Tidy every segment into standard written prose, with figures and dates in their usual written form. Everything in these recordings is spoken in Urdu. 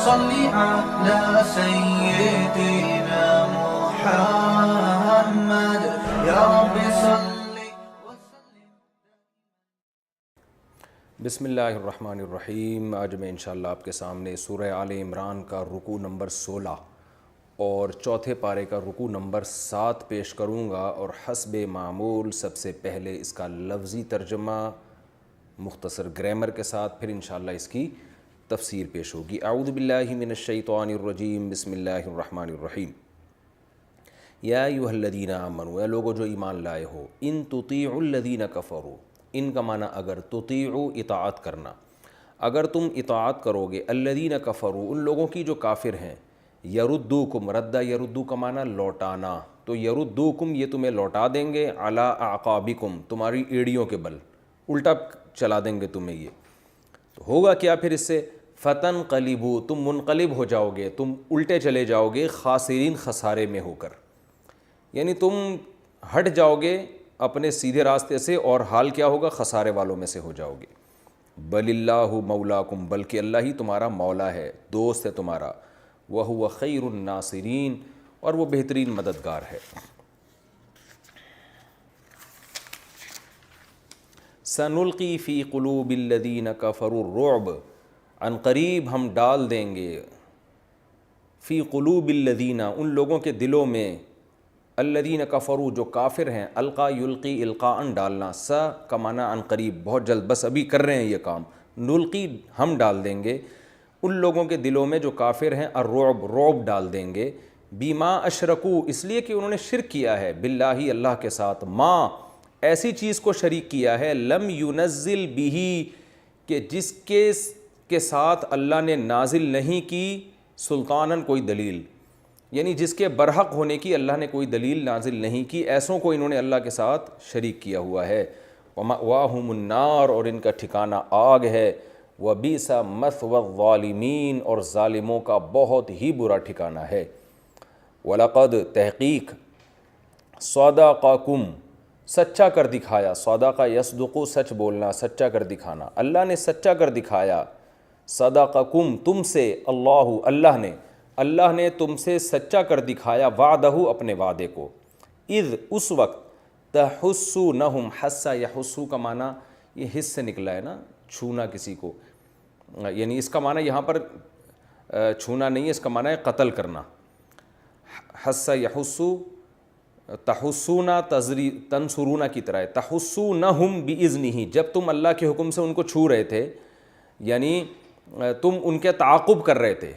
صل على سيدنا محمد يا رب صل. بسم اللہ الرحمن الرحیم. آج میں انشاءاللہ آپ کے سامنے سورہ آل عمران کا رکوع نمبر 16 اور چوتھے پارے کا رکوع نمبر 7 پیش کروں گا، اور حسب معمول سب سے پہلے اس کا لفظی ترجمہ مختصر گرامر کے ساتھ، پھر انشاءاللہ اس کی تفسیر پیش ہوگی. اعوذ باللہ من الشیطان الرجیم. بسم اللہ الرحمن الرحیم. یا ایھا الذین آمنوا، اے لوگو جو ایمان لائے ہو، ان تطیعوا الذین کفروا، ان کا معنی اگر، تطیعوا اطاعت کرنا، اگر تم اطاعت کرو گے، الذین کفروا ان لوگوں کی جو کافر ہیں، یردوکم، ردہ یردو کا معنی لوٹانا، تو یردوکم یہ تمہیں لوٹا دیں گے، علی اعقابکم تمہاری ایڑیوں کے بل، الٹا چلا دیں گے تمہیں. یہ تو ہوگا کیا پھر اس سے؟ فتنقلبوا تم منقلب ہو جاؤ گے، تم الٹے چلے جاؤ گے، خاسرین خسارے میں ہو کر، یعنی تم ہٹ جاؤ گے اپنے سیدھے راستے سے، اور حال کیا ہوگا؟ خسارے والوں میں سے ہو جاؤ گے. بل اللہ مولاکم، بلکہ اللہ ہی تمہارا مولا ہے، دوست ہے تمہارا. وہو خیر الناصرین، اور وہ بہترین مددگار ہے. سنلقی فی قلوب الذین کفروا الرعب، عن قریب ہم ڈال دیں گے، فی قلوب الذین ان لوگوں کے دلوں میں، الذین کفروا جو کافر ہیں، القا یلقی القاء ڈالنا، سا کا معنی عن قریب بہت جلد، بس ابھی کر رہے ہیں یہ کام، نلقی ہم ڈال دیں گے ان لوگوں کے دلوں میں جو کافر ہیں، الرعب رعب ڈال دیں گے، بما اشرکو اس لیے کہ انہوں نے شرک کیا ہے، باللہ اللہ کے ساتھ، ما ایسی چیز کو شریک کیا ہے، لم ینزل بہ کہ جس کے ساتھ اللہ نے نازل نہیں کی، سلطاناً کوئی دلیل، یعنی جس کے برحق ہونے کی اللہ نے کوئی دلیل نازل نہیں کی، ایسوں کو انہوں نے اللہ کے ساتھ شریک کیا ہوا ہے. وَمَأْوَاهُمُ النَّارُ اور ان کا ٹھکانہ آگ ہے. وَبِئْسَ مَثْوَى الظَّالِمِينَ اور ظالموں کا بہت ہی برا ٹھکانہ ہے. وَلَقَدْ تحقیق، صَدَقَكُمْ سچا کر دکھایا، صدقہ یصدق سچ بولنا، سچا کر دکھانا، اللہ نے سچا کر دکھایا، صدقکم تم سے، اللہ نے تم سے سچا کر دکھایا، وعدہ اپنے وعدے کو، اذ اس وقت، تحسونہم، حس یحسو کا معنی یہ حس سے نکلا ہے نا، چھونا کسی کو، یعنی اس کا معنی یہاں پر چھونا نہیں ہے، اس کا معنی ہے قتل کرنا. حس یحسو تحسونا تنصرونا کی طرح ہے، تحسونہم باذنہ جب تم اللہ کے حکم سے ان کو چھو رہے تھے، یعنی تم ان کے تعاقب کر رہے تھے،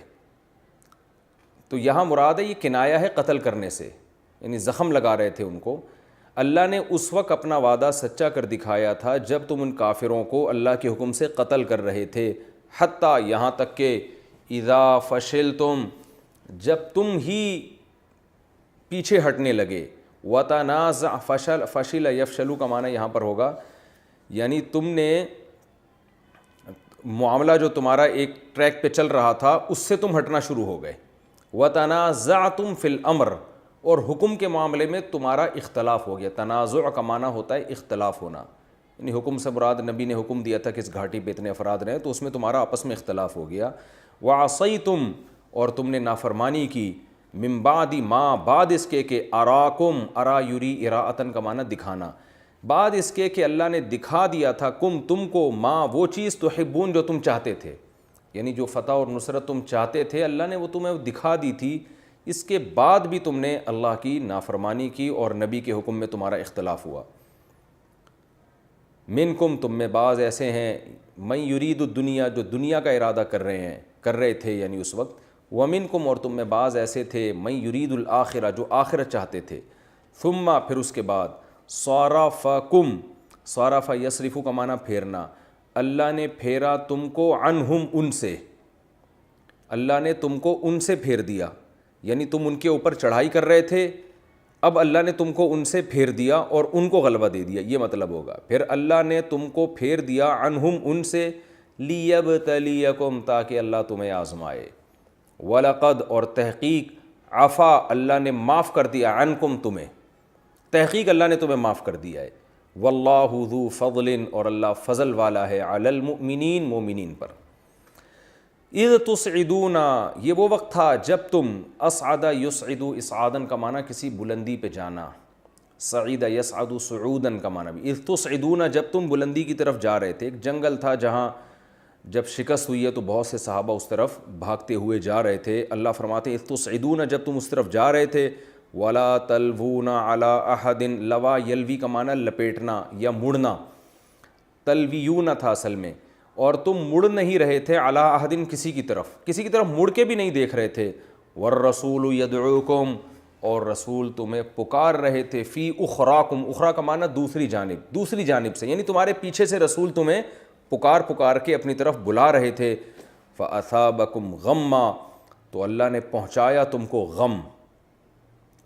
تو یہاں مراد ہے یہ کنایہ ہے قتل کرنے سے، یعنی زخم لگا رہے تھے ان کو. اللہ نے اس وقت اپنا وعدہ سچا کر دکھایا تھا جب تم ان کافروں کو اللہ کے حکم سے قتل کر رہے تھے، حتیٰ یہاں تک کہ اذا فشلتم جب تم ہی پیچھے ہٹنے لگے، وتنازع فشل یفشلو کا معنی یہاں پر ہوگا، یعنی تم نے معاملہ جو تمہارا ایک ٹریک پہ چل رہا تھا اس سے تم ہٹنا شروع ہو گئے. وتنازعتم فی الامر اور حکم کے معاملے میں تمہارا اختلاف ہو گیا. تنازع کا معنی ہوتا ہے اختلاف ہونا، یعنی حکم سے مراد نبی نے حکم دیا تھا کہ اس گھاٹی پہ اتنے افراد رہیں، تو اس میں تمہارا آپس میں اختلاف ہو گیا. وعصیتم اور تم نے نافرمانی کی، من بعد ما بعد اس کے کہ اراکم، ارا یری اراءتن کا معنی دکھانا، بعد اس کے کہ اللہ نے دکھا دیا تھا کم تم کو، ما وہ چیز تحبون جو تم چاہتے تھے، یعنی جو فتح اور نصرت تم چاہتے تھے اللہ نے وہ تمہیں دکھا دی تھی، اس کے بعد بھی تم نے اللہ کی نافرمانی کی اور نبی کے حکم میں تمہارا اختلاف ہوا. منکم تم میں بعض ایسے ہیں، من یرید الدنیا جو دنیا کا ارادہ کر رہے تھے یعنی اس وقت، ومنکم اور تم میں بعض ایسے تھے، من یرید الآخرہ جو آخرت چاہتے تھے، ثم پھر اس کے بعد، صارفکم، صارف یصرف کا معنی پھیرنا، اللہ نے پھیرا تم کو، عنہم ان سے، اللہ نے تم کو ان سے پھیر دیا، یعنی تم ان کے اوپر چڑھائی کر رہے تھے، اب اللہ نے تم کو ان سے پھیر دیا اور ان کو غلبہ دے دیا، یہ مطلب ہوگا. پھر اللہ نے تم کو پھیر دیا، عنہم ان سے، لیبتلیکم تاکہ اللہ تمہیں آزمائے. وَلَقَدْ اور تحقیق، عفا اللہ نے معاف کر دیا، عنکم تمہیں، تحقیق اللہ نے تمہیں معاف کر دیا ہے. واللہ ذو فضل اور اللہ فضل والا ہے، علی المؤمنین مومنین پر. اذ تصعدون، یہ وہ وقت تھا جب تم، اصعد یصعد، اصعادن کا معنی کسی بلندی پہ جانا، صعید یصعد صعودن کا معنی بھی، اذ تصعدون جب تم بلندی کی طرف جا رہے تھے. ایک جنگل تھا جہاں جب شکست ہوئی ہے تو بہت سے صحابہ اس طرف بھاگتے ہوئے جا رہے تھے. اللہ فرماتے ہیں اذ تصعدون جب تم اس طرف جا رہے تھے، ولا تلوون علی احد، لوا یلوی کا معنی لپیٹنا یا مڑنا، تلویون تھا اصل میں، اور تم مڑ نہیں رہے تھے علی احد کسی کی طرف مڑ کے بھی نہیں دیکھ رہے تھے. والرسول یدعوکم، اور رسول تمہیں پکار رہے تھے، فی اخراکم، اخرا کا معنی دوسری جانب سے، یعنی تمہارے پیچھے سے رسول تمہیں پکار کے اپنی طرف بلا رہے تھے. فاصابکم غما، تو اللہ نے پہنچایا تم کو غم،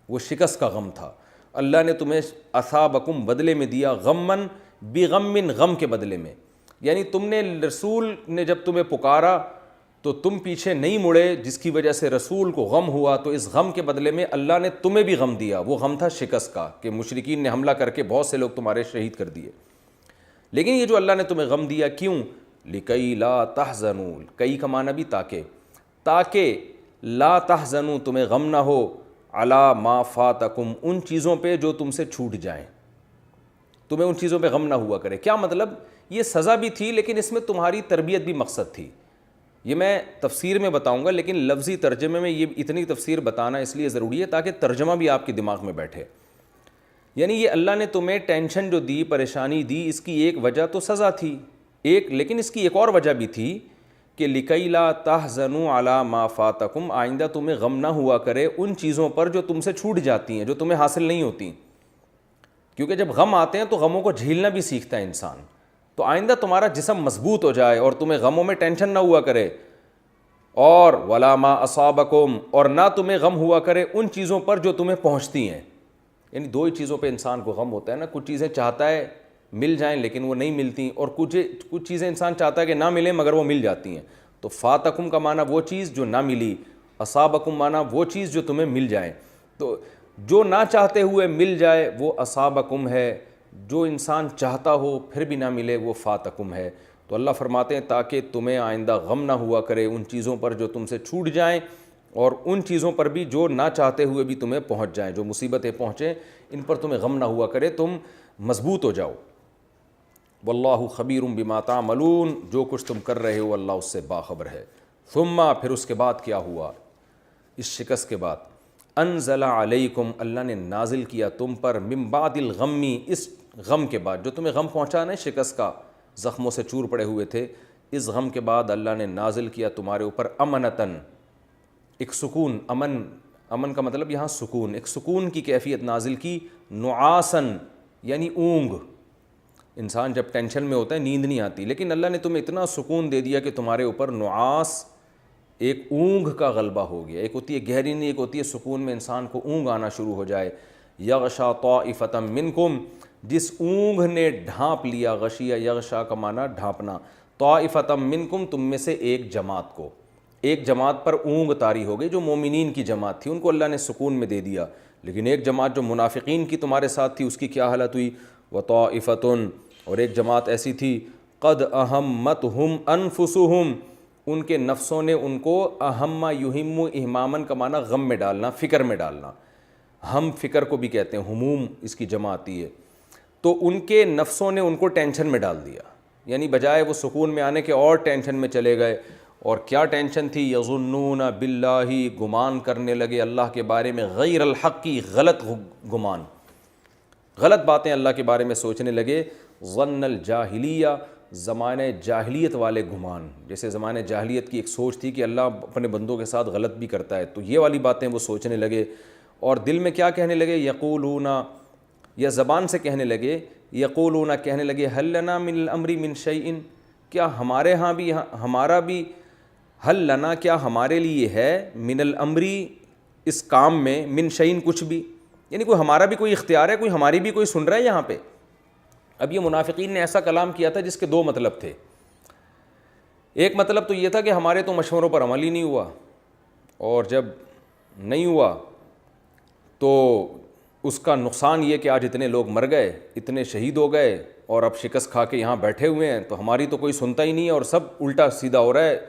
وہ شکست کا غم تھا. اللہ نے تمہیں اصابکم بدلے میں دیا، غمن بغم، غم کے بدلے میں، یعنی تم نے، رسول نے جب تمہیں پکارا تو تم پیچھے نہیں مڑے، جس کی وجہ سے رسول کو غم ہوا، تو اس غم کے بدلے میں اللہ نے تمہیں بھی غم دیا. وہ غم تھا شکست کا، کہ مشرکین نے حملہ کر کے بہت سے لوگ تمہارے شہید کر دیے. لیکن یہ جو اللہ نے تمہیں غم دیا کیوں؟ لِكَيْ لَا تَحْزَنُوا، کئی کا معنی بھی تاکہ لا تحزنوا، تمہیں غم نہ ہو، علی ما فاتکم، ان چیزوں پہ جو تم سے چھوٹ جائیں، تمہیں ان چیزوں پہ غم نہ ہوا کرے. کیا مطلب؟ یہ سزا بھی تھی لیکن اس میں تمہاری تربیت بھی مقصد تھی. یہ میں تفسیر میں بتاؤں گا، لیکن لفظی ترجمے میں یہ اتنی تفسیر بتانا اس لیے ضروری ہے تاکہ ترجمہ بھی آپ کے دماغ میں بیٹھے. یعنی یہ اللہ نے تمہیں ٹینشن جو دی، پریشانی دی، اس کی ایک وجہ تو سزا تھی لیکن اس کی ایک اور وجہ بھی تھی کہ لِكَيْ لَا تَحْزَنُوا عَلَى مَا فَاتَكُمْ، آئندہ تمہیں غم نہ ہوا کرے ان چیزوں پر جو تم سے چھوٹ جاتی ہیں، جو تمہیں حاصل نہیں ہوتی. کیونکہ جب غم آتے ہیں تو غموں کو جھیلنا بھی سیکھتا ہے انسان. تو آئندہ تمہارا جسم مضبوط ہو جائے اور تمہیں غموں میں ٹینشن نہ ہوا کرے. اور وَلَا مَا أَصَابَكُمْ، اور نہ تمہیں غم ہوا کرے ان چیزوں پر جو تمہیں پہنچتی ہیں. یعنی دو ہی چیزوں پہ انسان کو غم ہوتا ہے نا، کچھ چیزیں چاہتا ہے مل جائیں لیکن وہ نہیں ملتی، اور کچھ چیزیں انسان چاہتا ہے کہ نہ ملیں مگر وہ مل جاتی ہیں. تو فاتکم کا معنی وہ چیز جو نہ ملی، اصابکم معنی وہ چیز جو تمہیں مل جائیں. تو جو نہ چاہتے ہوئے مل جائے وہ اصابکم ہے، جو انسان چاہتا ہو پھر بھی نہ ملے وہ فاتکم ہے. تو اللہ فرماتے ہیں تاکہ تمہیں آئندہ غم نہ ہوا کرے ان چیزوں پر جو تم سے چھوٹ جائیں، اور ان چیزوں پر بھی جو نہ چاہتے ہوئے بھی تمہیں پہنچ جائیں، جو مصیبتیں پہنچیں ان پر تمہیں غم نہ ہوا کرے، تم مضبوط ہو جاؤ. واللہ خبیر بما تعملون، جو کچھ تم کر رہے ہو اللہ اس سے باخبر ہے. ثم، پھر اس کے بعد کیا ہوا؟ اس شکست کے بعد، انزل علیکم، اللہ نے نازل کیا تم پر، من بعد الغم، اس غم کے بعد جو تمہیں غم پہنچا نا، شکست کا، زخموں سے چور پڑے ہوئے تھے، اس غم کے بعد اللہ نے نازل کیا تمہارے اوپر امنتن، ایک سکون. امن کا مطلب یہاں سکون، ایک سکون کی کیفیت نازل کی. نعاسن یعنی اونگ، انسان جب ٹینشن میں ہوتا ہے نیند نہیں آتی، لیکن اللہ نے تمہیں اتنا سکون دے دیا کہ تمہارے اوپر نعاس، ایک اونگ کا غلبہ ہو گیا. ایک ہوتی ہے گہری نیند، ایک ہوتی ہے سکون میں انسان کو اونگ آنا شروع ہو جائے. یغشا طائفۃ منکم، جس اونگ نے ڈھانپ لیا، غشیہ یغشا کا معنی ڈھانپنا، طائفۃ منکم، تم میں سے ایک جماعت کو، ایک جماعت پر اونگ طاری ہو گئی جو مومنین کی جماعت تھی، ان کو اللہ نے سکون میں دے دیا. لیکن ایک جماعت جو منافقین کی تمہارے ساتھ تھی اس کی کیا حالت ہوئی؟ وطائفتن، اور ایک جماعت ایسی تھی، قد اہمتہم انفسہم، ان کے نفسوں نے ان کو، اہم یہم اہمامن کا معنی غم میں ڈالنا، فکر میں ڈالنا، ہم فکر کو بھی کہتے ہیں، ہموم اس کی جمع آتی ہے. تو ان کے نفسوں نے ان کو ٹینشن میں ڈال دیا، یعنی بجائے وہ سکون میں آنے کے اور ٹینشن میں چلے گئے. اور کیا ٹینشن تھی؟ یظنون باللہ، گمان کرنے لگے اللہ کے بارے میں، غیر الحق کی، غلط گمان، غلط باتیں اللہ کے بارے میں سوچنے لگے. ظن الجاہلیہ، زمانہ جاہلیت والے گمان، جیسے زمانہ جاہلیت کی ایک سوچ تھی کہ اللہ اپنے بندوں کے ساتھ غلط بھی کرتا ہے، تو یہ والی باتیں وہ سوچنے لگے. اور دل میں کیا کہنے لگے؟ یقولون، یا زبان سے کہنے لگے، یقولون کہنے لگے، حل لنا من الامر من شیء، کیا ہمارے ہاں بھی، ہمارا بھی، حل لنا کیا ہمارے لیے ہے، من الامری اس کام میں، من شیء کچھ بھی، یعنی کوئی ہمارا بھی کوئی اختیار ہے، کوئی ہماری بھی کوئی سن رہا ہے یہاں پہ. اب یہ منافقین نے ایسا کلام کیا تھا جس کے دو مطلب تھے. ایک مطلب تو یہ تھا کہ ہمارے تو مشوروں پر عمل ہی نہیں ہوا، اور جب نہیں ہوا تو اس کا نقصان یہ کہ آج اتنے لوگ مر گئے، اتنے شہید ہو گئے، اور اب شکست کھا کے یہاں بیٹھے ہوئے ہیں، تو ہماری تو کوئی سنتا ہی نہیں ہے، اور سب الٹا سیدھا ہو رہا ہے،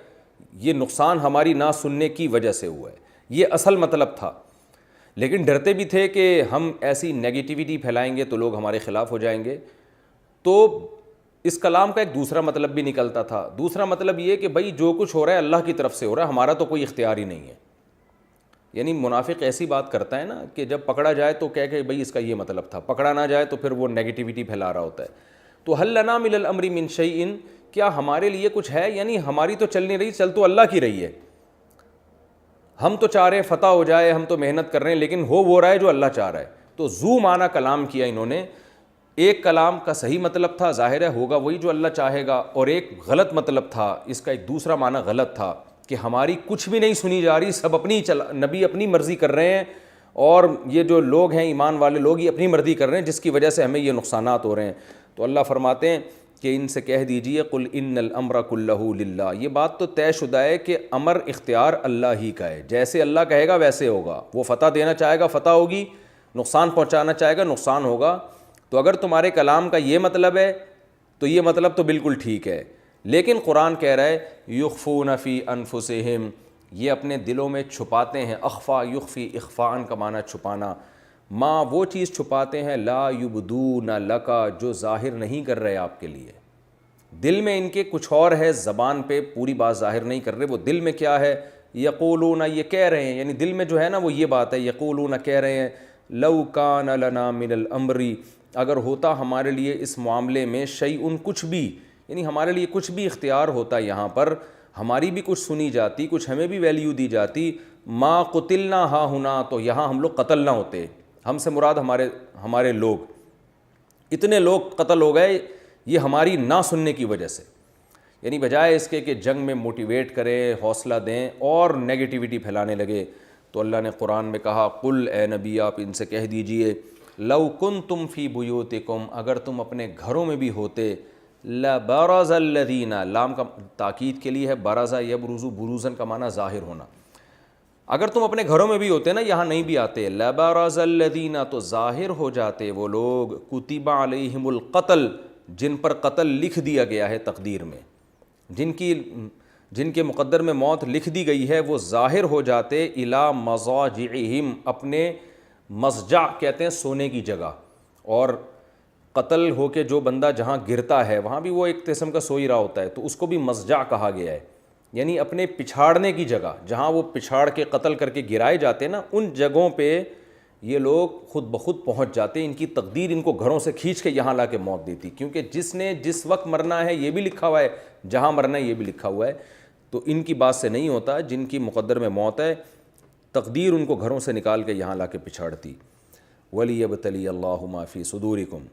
یہ نقصان ہماری نہ سننے کی وجہ سے ہوا ہے، یہ اصل مطلب تھا۔ لیکن ڈرتے بھی تھے کہ ہم ایسی نیگیٹیوٹی پھیلائیں گے تو لوگ ہمارے خلاف ہو جائیں گے، تو اس کلام کا ایک دوسرا مطلب بھی نکلتا تھا۔ دوسرا مطلب یہ کہ بھائی جو کچھ ہو رہا ہے اللہ کی طرف سے ہو رہا ہے، ہمارا تو کوئی اختیار ہی نہیں ہے۔ یعنی منافق ایسی بات کرتا ہے نا کہ جب پکڑا جائے تو کہہ کہ بھائی اس کا یہ مطلب تھا، پکڑا نہ جائے تو پھر وہ نیگیٹیوٹی پھیلا رہا ہوتا ہے۔ تو حل لنا من الامر من شیء، کیا ہمارے لیے کچھ ہے؟ یعنی ہماری تو چل نہیں رہی، چل تو اللہ کی رہی ہے۔ ہم تو چاہ رہے ہیں فتح ہو جائے، ہم تو محنت کر رہے ہیں، لیکن ہو رہا ہے جو اللہ چاہ رہا ہے۔ تو ذو معنی کلام کیا انہوں نے۔ ایک کلام کا صحیح مطلب تھا، ظاہر ہے ہوگا وہی جو اللہ چاہے گا، اور ایک غلط مطلب تھا، اس کا ایک دوسرا معنی غلط تھا کہ ہماری کچھ بھی نہیں سنی جا رہی، سب اپنی نبی اپنی مرضی کر رہے ہیں، اور یہ جو لوگ ہیں ایمان والے لوگ یہ اپنی مرضی کر رہے ہیں، جس کی وجہ سے ہمیں یہ نقصانات ہو رہے ہیں۔ تو اللہ فرماتے ہیں کہ ان سے کہہ دیجئے قل ان الامر کلہ للہ، یہ بات تو طے شدہ ہے کہ امر اختیار اللہ ہی کا ہے، جیسے اللہ کہے گا ویسے ہوگا۔ وہ فتح دینا چاہے گا فتح ہوگی، نقصان پہنچانا چاہے گا نقصان ہوگا۔ تو اگر تمہارے کلام کا یہ مطلب ہے تو یہ مطلب تو بالکل ٹھیک ہے، لیکن قرآن کہہ رہا ہے یخفون فی انفسہم، یہ اپنے دلوں میں چھپاتے ہیں۔ اخفا یخفی، اخفاء کا معنی چھپانا، ما وہ چیز چھپاتے ہیں، لا یبدون لکا جو ظاہر نہیں کر رہے آپ کے لیے۔ دل میں ان کے کچھ اور ہے، زبان پہ پوری بات ظاہر نہیں کر رہے، وہ دل میں کیا ہے؟ یقولون، یہ کہہ رہے ہیں، یعنی دل میں جو ہے نا وہ یہ بات ہے، یقولون کہہ رہے ہیں، لو کان لنا من الامر، اگر ہوتا ہمارے لیے اس معاملے میں شیء کچھ بھی، یعنی ہمارے لیے کچھ بھی اختیار ہوتا، یہاں پر ہماری بھی کچھ سنی جاتی، کچھ ہمیں بھی ویلیو دی جاتی، ما قتلنا ہا ہنا، تو یہاں ہم لوگ قتل نہ ہوتے۔ ہم سے مراد ہمارے لوگ، اتنے لوگ قتل ہو گئے یہ ہماری نہ سننے کی وجہ سے۔ یعنی بجائے اس کے کہ جنگ میں موٹیویٹ کریں، حوصلہ دیں، اور نیگیٹیوٹی پھیلانے لگے، تو اللہ نے قرآن میں کہا قل، اے نبی آپ ان سے کہہ دیجئے، لو کنتم فی بیوتکم، اگر تم اپنے گھروں میں بھی ہوتے، لبرز الذین، لام کا تاکید کے لیے ہے، برز یبرز، بروزن کا معنی ظاہر ہونا، اگر تم اپنے گھروں میں بھی ہوتے نا، یہاں نہیں بھی آتے، لبرز الذین، تو ظاہر ہو جاتے وہ لوگ، کتب علیہم القتل، جن پر قتل لکھ دیا گیا ہے تقدیر میں، جن کے مقدر میں موت لکھ دی گئی ہے، وہ ظاہر ہو جاتے، الی مضاجعہم، اپنے مضجع کہتے ہیں سونے کی جگہ، اور قتل ہو کے جو بندہ جہاں گرتا ہے وہاں بھی وہ ایک قسم کا سو ہی رہا ہوتا ہے، تو اس کو بھی مضجع کہا گیا ہے، یعنی اپنے پچھاڑنے کی جگہ، جہاں وہ پچھاڑ کے قتل کر کے گرائے جاتے ہیں نا، ان جگہوں پہ یہ لوگ خود بخود پہنچ جاتے، ان کی تقدیر ان کو گھروں سے کھینچ کے یہاں لا کے موت دیتی، کیونکہ جس نے جس وقت مرنا ہے یہ بھی لکھا ہوا ہے، جہاں مرنا ہے یہ بھی لکھا ہوا ہے، تو ان کی بات سے نہیں ہوتا، جن کی مقدر میں موت ہے تقدیر ان کو گھروں سے نکال کے یہاں لا کے پچھاڑتی۔ وَلِيَبْتَلِيَ اللَّهُ مَا فِي صُدُورِكُمْ،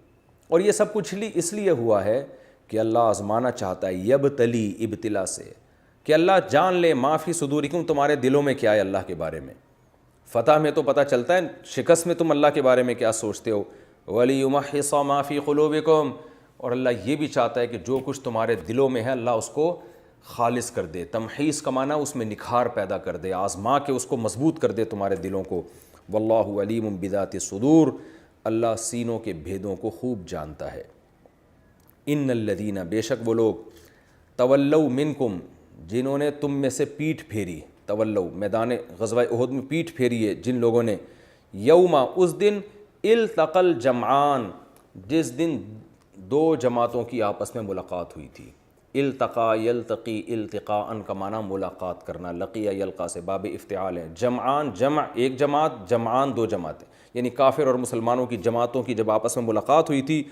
اور یہ سب کچھ اس لیے ہوا ہے کہ اللہ آزمانا چاہتا ہے، یبتلی ابتلا سے، کہ اللہ جان لے ما فی صدورکم، تمہارے دلوں میں کیا ہے اللہ کے بارے میں۔ فتح میں تو پتہ چلتا ہے، شکست میں تم اللہ کے بارے میں کیا سوچتے ہو۔ وَلِيُمَحِّصَ مَا فِي قُلُوبِكُمْ، اور اللہ یہ بھی چاہتا ہے کہ جو کچھ تمہارے دلوں میں ہے اللہ اس کو خالص کر دے، تمحیص کا معنی اس میں نکھار پیدا کر دے، آزما کے اس کو مضبوط کر دے تمہارے دلوں کو۔ واللہ علیم بذات الصدور، اللہ سینوں کے بھیدوں کو خوب جانتا ہے۔ ان الذین، بے شک وہ لوگ، تولوا منکم، جنہوں نے تم میں سے پیٹھ پھیری، تولوا میدان غزوہ احد میں پیٹھ پھیری ہے جن لوگوں نے، یوم، اس دن، التقى الجمعان، جس دن دو جماعتوں کی آپس میں ملاقات ہوئی تھی۔ التقا یلتقی التقاء کا معنی ملاقات کرنا، لقیہ یلقا سے باب افتعال ہے۔ جمعان، جمع ایک جماعت، جمعان دو جماعتیں، یعنی کافر اور مسلمانوں کی جماعتوں کی جب آپس میں ملاقات ہوئی تھی،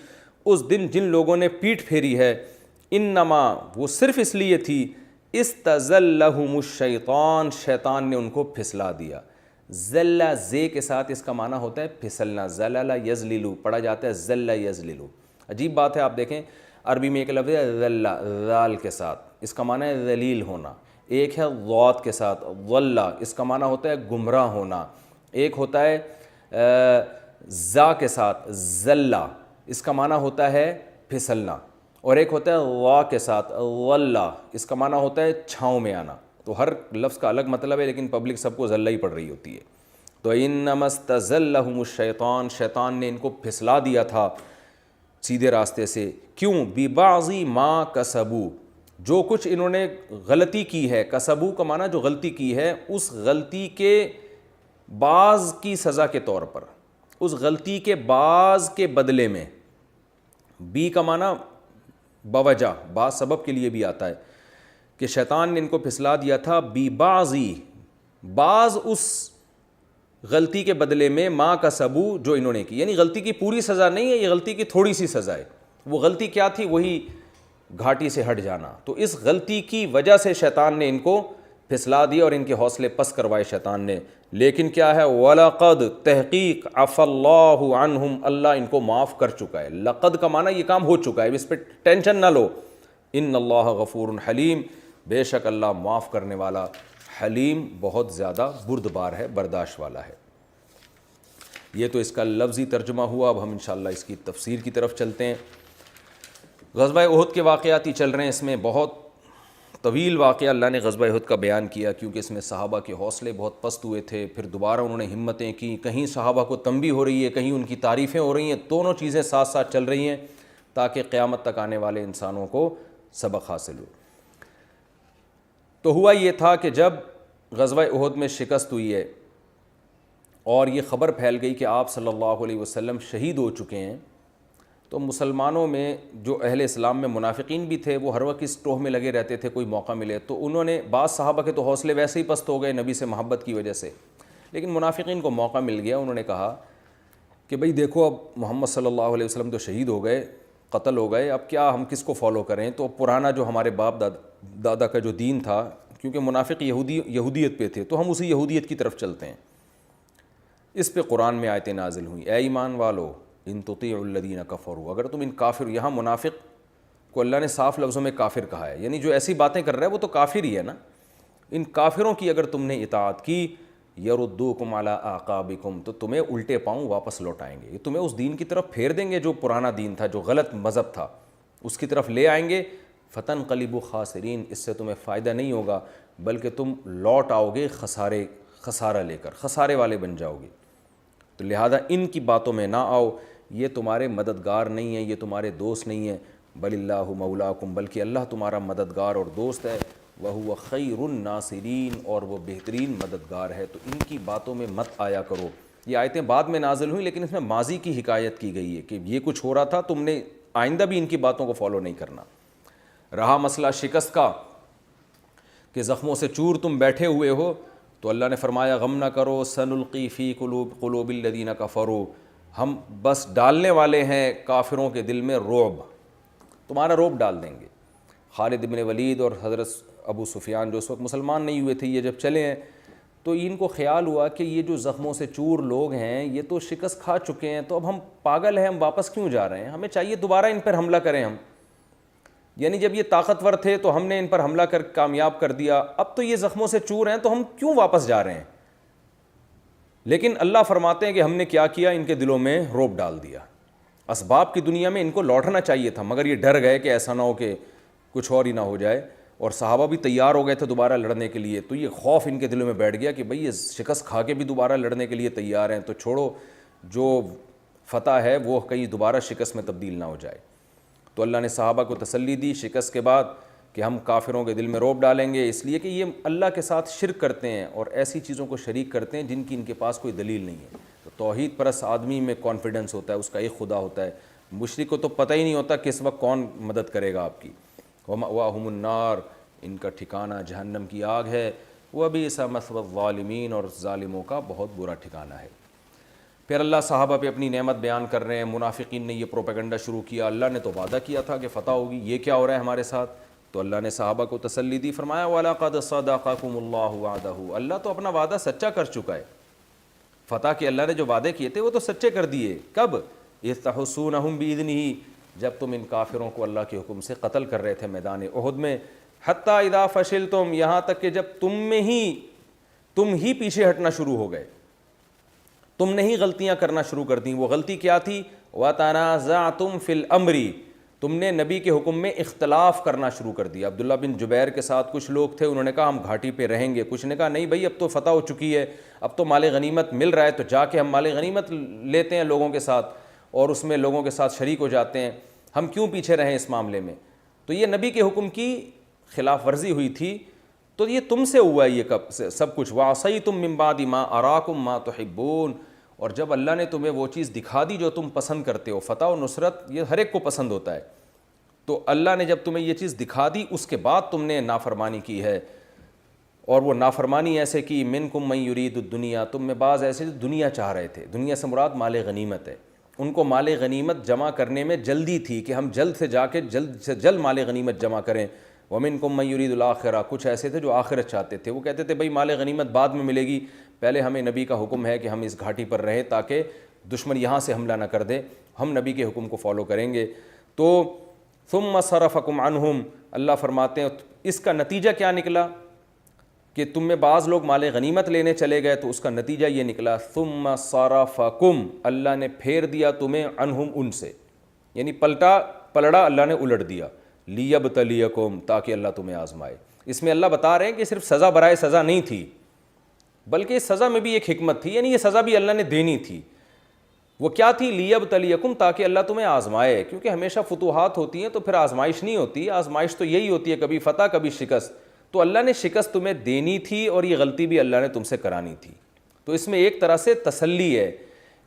اس دن جن لوگوں نے پیٹھ پھیری ہے، انما، وہ صرف اس لیے تھی، استزلہم الشیطان، شیطان نے ان کو پھسلا دیا۔ زلہ، زے کے ساتھ اس کا معنی ہوتا ہے پھسلنا، زلل یزللو پڑھا جاتا ہے، زل یزللو۔ عجیب بات ہے، آپ دیکھیں عربی میں ایک لفظ ہے ذلہ، ذال کے ساتھ، اس کا معنی ہے ذلیل ہونا، ایک ہے ضاد کے ساتھ ضلہ، اس کا معنی ہوتا ہے گمراہ ہونا، ایک ہوتا ہے زا کے ساتھ ذلہ، اس کا معنی ہوتا ہے پھسلنا، اور ایک ہوتا ہے وا کے ساتھ ضلہ، اس کا معنی ہوتا ہے چھاؤں میں آنا۔ تو ہر لفظ کا الگ مطلب ہے، لیکن پبلک سب کو ذلہ ہی پڑھ رہی ہوتی ہے۔ تو انما استزلہم الشیطان، شیطان نے ان کو پھسلا دیا تھا سیدھے راستے سے، کیوں؟ ببعض ما کسبوا، جو کچھ انہوں نے غلطی کی ہے، کسبو کا معنی جو غلطی کی ہے، اس غلطی کے بعض کی سزا کے طور پر، اس غلطی کے بعض کے بدلے میں، بی کا معنی بوجہ، بعض سبب کے لیے بھی آتا ہے کہ شیطان نے ان کو پھسلا دیا تھا، بی بعضی، بعض اس غلطی کے بدلے میں، ما کسبو جو انہوں نے کی، یعنی غلطی کی پوری سزا نہیں ہے، یہ غلطی کی تھوڑی سی سزا ہے۔ وہ غلطی کیا تھی؟ وہی گھاٹی سے ہٹ جانا۔ تو اس غلطی کی وجہ سے شیطان نے ان کو پھسلا دیا اور ان کے حوصلے پست کروائے شیطان نے۔ لیکن کیا ہے؟ وَلَقَدْ تحقیق عَفَى اللَّهُ عَنْهُمْ، اللہ ان کو معاف کر چکا ہے۔ لقد کا معنی یہ کام ہو چکا ہے، اس پہ ٹینشن نہ لو۔ ان اللہ غفور حلیم، بے شک اللہ معاف کرنے والا، حلیم بہت زیادہ بردبار ہے، برداشت والا ہے۔ یہ تو اس کا لفظی ترجمہ ہوا، اب ہم انشاءاللہ اس کی تفسیر کی طرف چلتے ہیں۔ غزوہ احد کے واقعات ہی چل رہے ہیں، اس میں بہت طویل واقعہ اللہ نے غزوہ احد کا بیان کیا، کیونکہ اس میں صحابہ کے حوصلے بہت پست ہوئے تھے، پھر دوبارہ انہوں نے ہمتیں کی، کہیں صحابہ کو تنبیہ ہو رہی ہے، کہیں ان کی تعریفیں ہو رہی ہیں، دونوں چیزیں ساتھ ساتھ چل رہی ہیں تاکہ قیامت تک آنے والے انسانوں کو سبق حاصل ہو۔ تو ہوا یہ تھا کہ جب غزوہ احد میں شکست ہوئی ہے اور یہ خبر پھیل گئی کہ آپ صلی اللہ علیہ وسلم شہید ہو چکے ہیں، تو مسلمانوں میں جو اہل اسلام میں منافقین بھی تھے، وہ ہر وقت اس ٹوہ میں لگے رہتے تھے کوئی موقع ملے تو انہوں نے، بعض صحابہ کے تو حوصلے ویسے ہی پست ہو گئے نبی سے محبت کی وجہ سے، لیکن منافقین کو موقع مل گیا، انہوں نے کہا کہ بھئی دیکھو اب محمد صلی اللہ علیہ وسلم تو شہید ہو گئے، قتل ہو گئے، اب کیا ہم کس کو فالو کریں؟ تو پرانا جو ہمارے باپ دادا کا جو دین تھا، کیونکہ منافق یہودیت پہ تھے، تو ہم اسی یہودیت کی طرف چلتے ہیں۔ اس پہ قرآن میں آیتیں نازل ہوئیں، اے ایمان والو ان تطیعوا الذین کفروا، اگر تم ان کافر، یہاں منافق کو اللہ نے صاف لفظوں میں کافر کہا ہے، یعنی جو ایسی باتیں کر رہا ہے وہ تو کافر ہی ہے نا، ان کافروں کی اگر تم نے اطاعت کی، یردوکم علی اعقابکم، تو تمہیں الٹے پاؤں واپس لوٹائیں گے، یہ تمہیں اس دین کی طرف پھیر دیں گے جو پرانا دین تھا، جو غلط مذہب تھا، اس کی طرف لے آئیں گے، فتنقلبوا خاسرین، اس سے تمہیں فائدہ نہیں ہوگا بلکہ تم لوٹ آؤ گے خسارہ لے کر، خسارے والے بن جاؤ گے۔ تو لہذا ان کی باتوں میں نہ آؤ، یہ تمہارے مددگار نہیں ہیں، یہ تمہارے دوست نہیں ہیں، بل اللہ مولاکم، بلکہ اللہ تمہارا مددگار اور دوست ہے، وہو خیر الناصرین، اور وہ بہترین مددگار ہے۔ تو ان کی باتوں میں مت آیا کرو۔ یہ آیتیں بعد میں نازل ہوئیں، لیکن اس میں ماضی کی حکایت کی گئی ہے کہ یہ کچھ ہو رہا تھا، تم نے آئندہ بھی ان کی باتوں کو فالو نہیں کرنا۔ رہا مسئلہ شکست کا کہ زخموں سے چور تم بیٹھے ہوئے ہو، تو اللہ نے فرمایا غم نہ کرو، سنلقی فی قلوب الذین کفروا، ہم بس ڈالنے والے ہیں کافروں کے دل میں رعب، تمہارا رعب ڈال دیں گے۔ خالد بن ولید اور حضرت ابو سفیان جو اس وقت مسلمان نہیں ہوئے تھے، یہ جب چلے ہیں تو ان کو خیال ہوا کہ یہ جو زخموں سے چور لوگ ہیں یہ تو شکست کھا چکے ہیں، تو اب ہم پاگل ہیں، ہم واپس کیوں جا رہے ہیں؟ ہمیں چاہیے دوبارہ ان پر حملہ کریں ہم، یعنی جب یہ طاقتور تھے تو ہم نے ان پر حملہ کر کامیاب کر دیا، اب تو یہ زخموں سے چور ہیں تو ہم کیوں واپس جا رہے ہیں؟ لیکن اللہ فرماتے ہیں کہ ہم نے کیا کیا، ان کے دلوں میں رعب ڈال دیا۔ اسباب کی دنیا میں ان کو لوٹنا چاہیے تھا، مگر یہ ڈر گئے کہ ایسا نہ ہو کہ کچھ اور ہی نہ ہو جائے، اور صحابہ بھی تیار ہو گئے تھے دوبارہ لڑنے کے لیے، تو یہ خوف ان کے دلوں میں بیٹھ گیا کہ بھئی یہ شکست کھا کے بھی دوبارہ لڑنے کے لیے تیار ہیں، تو چھوڑو، جو فتح ہے وہ کہیں دوبارہ شکست میں تبدیل نہ ہو جائے۔ تو اللہ نے صحابہ کو تسلی دی شکست کے بعد کہ ہم کافروں کے دل میں رعب ڈالیں گے، اس لیے کہ یہ اللہ کے ساتھ شرک کرتے ہیں اور ایسی چیزوں کو شریک کرتے ہیں جن کی ان کے پاس کوئی دلیل نہیں ہے۔ تو توحید پرست آدمی میں کانفیڈنس ہوتا ہے، اس کا ایک خدا ہوتا ہے، مشرک کو تو پتہ ہی نہیں ہوتا کس وقت کون مدد کرے گا آپ کی۔ وَمَأْوَاهُمُ النَّارُ، ان کا ٹھکانہ جہنم کی آگ ہے، وَبِئْسَ مَثْوَى الظَّالِمِينَ، اور ظالموں کا بہت برا ٹھکانہ ہے۔ پھر اللہ صحابہ پہ اپنی نعمت بیان کر رہے ہیں، منافقین نے یہ پروپیگنڈا شروع کیا، اللہ نے تو وعدہ کیا تھا کہ فتح ہوگی، یہ کیا ہو رہا ہے ہمارے ساتھ؟ تو اللہ نے صحابہ کو تسلی دی، فرمایا وَلَقَدْ صَدَقَكُمُ اللَّهُ وَعْدَهُ، اللہ تو اپنا وعدہ سچا کر چکا ہے، فتح کے اللہ نے جو وعدے کیے تھے وہ تو سچے کر دیے۔ کب؟ اِذْ تَحُسُّونَهُم بِإِذْنِهِ، جب تم ان کافروں کو اللہ کے حکم سے قتل کر رہے تھے میدان احد میں، حتیٰ اذا فشلتم، یہاں تک کہ جب تم ہی پیچھے ہٹنا شروع ہو گئے، تم نے ہی غلطیاں کرنا شروع کر دیں۔ وہ غلطی کیا تھی؟ وَتَنَازَعْتُمْ فِي الْأَمْرِ، تم نے نبی کے حکم میں اختلاف کرنا شروع کر دیا۔ عبداللہ بن جبیر کے ساتھ کچھ لوگ تھے، انہوں نے کہا ہم گھاٹی پہ رہیں گے، کچھ نے کہا نہیں بھائی اب تو فتح ہو چکی ہے، اب تو مال غنیمت مل رہا ہے، تو جا کے ہم مال غنیمت لیتے ہیں لوگوں کے ساتھ اور اس میں لوگوں کے ساتھ شریک ہو جاتے ہیں، ہم کیوں پیچھے رہیں اس معاملے میں؟ تو یہ نبی کے حکم کی خلاف ورزی ہوئی تھی تو یہ تم سے ہوا ہے یہ کب سے سب کچھ. وَعَصَيْتُم مِّن بَعْدِ مَا أَرَاكُم مَّا تُحِبُّونَ, اور جب اللہ نے تمہیں وہ چیز دکھا دی جو تم پسند کرتے ہو. فتح و نصرت یہ ہر ایک کو پسند ہوتا ہے, تو اللہ نے جب تمہیں یہ چیز دکھا دی اس کے بعد تم نے نافرمانی کی ہے, اور وہ نافرمانی ایسے کی منکم من یرید الدنیا, تم میں بعض ایسے دنیا چاہ رہے تھے. دنیا سے مراد مال غنیمت ہے, ان کو مال غنیمت جمع کرنے میں جلدی تھی کہ ہم جلد سے جا کے جلد سے جلد مال غنیمت جمع کریں. ومنکم من یرید الآخرہ, کچھ ایسے تھے جو آخرت چاہتے تھے. وہ کہتے تھے بھئی مال غنیمت بعد میں ملے گی, پہلے ہمیں نبی کا حکم ہے کہ ہم اس گھاٹی پر رہیں تاکہ دشمن یہاں سے حملہ نہ کر دے, ہم نبی کے حکم کو فالو کریں گے. تو ثم صرفکم عنہم, اللہ فرماتے ہیں اس کا نتیجہ کیا نکلا کہ تم میں بعض لوگ مال غنیمت لینے چلے گئے, تو اس کا نتیجہ یہ نکلا ثم صرفکم, اللہ نے پھیر دیا تمہیں عنہم, ان سے, یعنی پلڑا اللہ نے الٹ دیا. لیبتلیکم, تاکہ اللہ تمہیں آزمائے. اس میں اللہ بتا رہے ہیں کہ صرف سزا برائے سزا نہیں تھی, بلکہ اس سزا میں بھی ایک حکمت تھی, یعنی یہ سزا بھی اللہ نے دینی تھی. وہ کیا تھی؟ لیبتلیکم, تاکہ اللہ تمہیں آزمائے. کیونکہ ہمیشہ فتوحات ہوتی ہیں تو پھر آزمائش نہیں ہوتی, آزمائش تو یہی ہوتی ہے, کبھی فتح کبھی شکست. تو اللہ نے شکست تمہیں دینی تھی اور یہ غلطی بھی اللہ نے تم سے کرانی تھی. تو اس میں ایک طرح سے تسلی ہے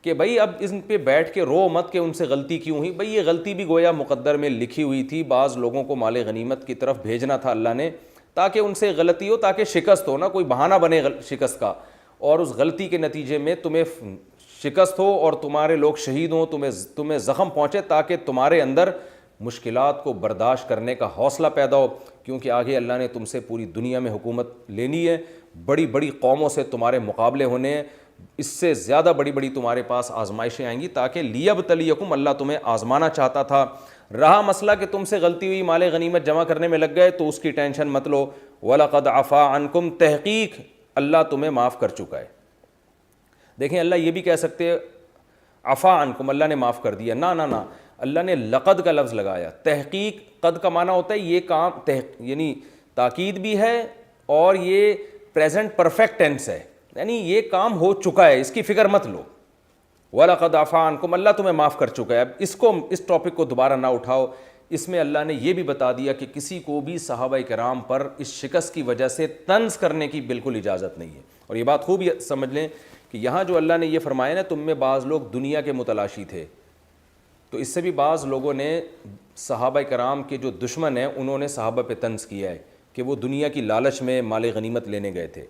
کہ بھائی اب ان پہ بیٹھ کے رو مت کہ ان سے غلطی کیوں ہوئی. بھائی یہ غلطی بھی گویا مقدر میں لکھی ہوئی تھی, بعض لوگوں کو مال غنیمت کی طرف بھیجنا تھا اللہ نے تاکہ ان سے غلطی ہو, تاکہ شکست ہو, نہ کوئی بہانہ بنے شکست کا, اور اس غلطی کے نتیجے میں تمہیں شکست ہو اور تمہارے لوگ شہید ہوں, تمہیں زخم پہنچے, تاکہ تمہارے اندر مشکلات کو برداشت کرنے کا حوصلہ پیدا ہو. کیونکہ آگے اللہ نے تم سے پوری دنیا میں حکومت لینی ہے, بڑی بڑی قوموں سے تمہارے مقابلے ہونے ہیں, اس سے زیادہ بڑی بڑی تمہارے پاس آزمائشیں آئیں گی, تاکہ لیبتلیکم, اللہ تمہیں آزمانا چاہتا تھا. رہا مسئلہ کہ تم سے غلطی ہوئی, مال غنیمت جمع کرنے میں لگ گئے, تو اس کی ٹینشن مت لو. وَلَقَدْ عَفَا عَنْكُمْ, تحقیق اللہ تمہیں معاف کر چکا ہے. دیکھیں اللہ یہ بھی کہہ سکتے عفا عنکم, اللہ نے معاف کر دیا, نہ اللہ نے لقد کا لفظ لگایا. تحقیق, قد کا معنی ہوتا ہے یہ کام, یعنی تاکید بھی ہے اور یہ پریزنٹ پرفیکٹ ٹینس ہے, یعنی یہ کام ہو چکا ہے, اس کی فکر مت لو. وَلَقَدْ عَفَا عَنْكُمْ, اللہ تمہیں معاف کر چکا ہے. اب اس ٹاپک کو دوبارہ نہ اٹھاؤ. اس میں اللہ نے یہ بھی بتا دیا کہ کسی کو بھی صحابہ کرام پر اس شکست کی وجہ سے طنز کرنے کی بالکل اجازت نہیں ہے. اور یہ بات خوب سمجھ لیں کہ یہاں جو اللہ نے یہ فرمایا نا, تم میں بعض لوگ دنیا کے متلاشی تھے, تو اس سے بھی بعض لوگوں نے صحابہ کرام کے جو دشمن ہیں انہوں نے صحابہ پہ طنز کیا ہے کہ وہ دنیا کی لالچ میں مال غنیمت لینے گئے تھے.